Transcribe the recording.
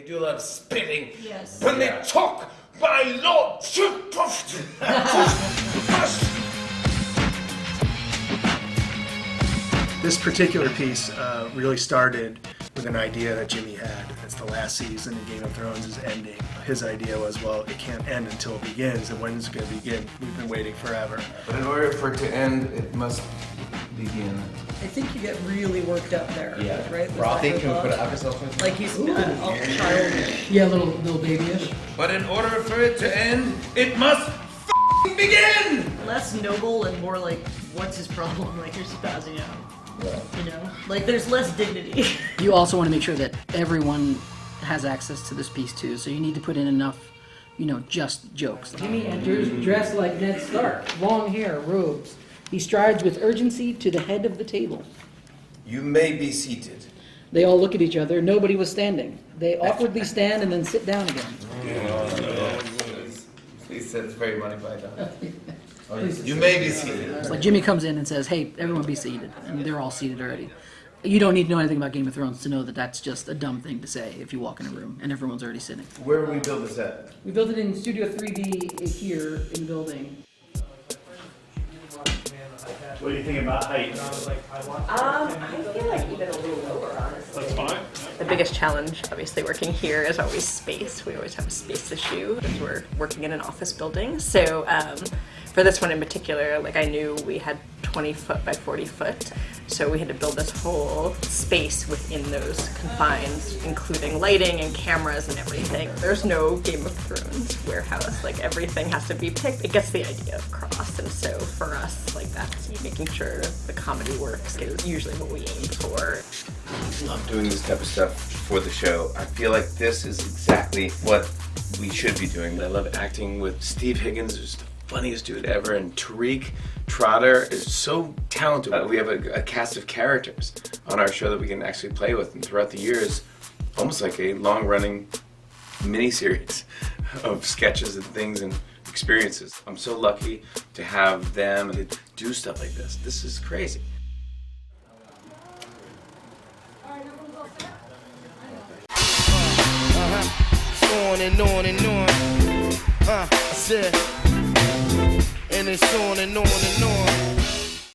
do a lot of spitting. Yes. When they talk, my lord, This particular piece really started with an idea that Jimmy had. It's the last season of Game of Thrones is ending. His idea was, well, it can't end until it begins, and when is it going to begin? We've been waiting forever. But in order for it to end, it must begin. I think you get really worked up there. Yeah. Right? Was Frothy, that can we your put an thought? episode with Like he's a child. Yeah, little babyish. But in order for it to end, it must begin! Less noble and more like, what's his problem? Like you're spazzing out. Yeah. You know? Like there's less dignity. You also want to make sure that everyone has access to this piece too, so you need to put in enough, just jokes. Jimmy enters dressed like Ned Stark, long hair, robes. He strides with urgency to the head of the table. You may be seated. They all look at each other. Nobody was standing. They awkwardly stand and then sit down again. Please say it's very modified. You may be seated. It's like Jimmy comes in and says, "Hey, everyone be seated," and they're all seated already. You don't need to know anything about Game of Thrones to know that that's just a dumb thing to say if you walk in a room and everyone's already sitting. Where will we build this at? We built it in Studio 3D here in the building. What do you think about height? I feel like even a little lower, honestly. That's fine. The biggest challenge, obviously, working here is always space. We always have a space issue because we're working in an office building. So for this one in particular, like I knew we had 20 foot by 40 foot. So we had to build this whole space within those confines, including lighting and cameras and everything. There's no Game of Thrones warehouse. Like everything has to be picked. It gets the idea across. And so for us, like that's making sure the comedy works is usually what we aim for. I love doing this type of stuff for the show. I feel like this is exactly what we should be doing. I love acting with Steve Higgins, who's the funniest dude ever, and Tariq Trotter is so talented. We have a cast of characters on our show that we can actually play with, and throughout the years, almost like a long-running mini-series of sketches and things and experiences. I'm so lucky to have them to do stuff like this. This is crazy. On and on and on. I said, and it's on and on and on.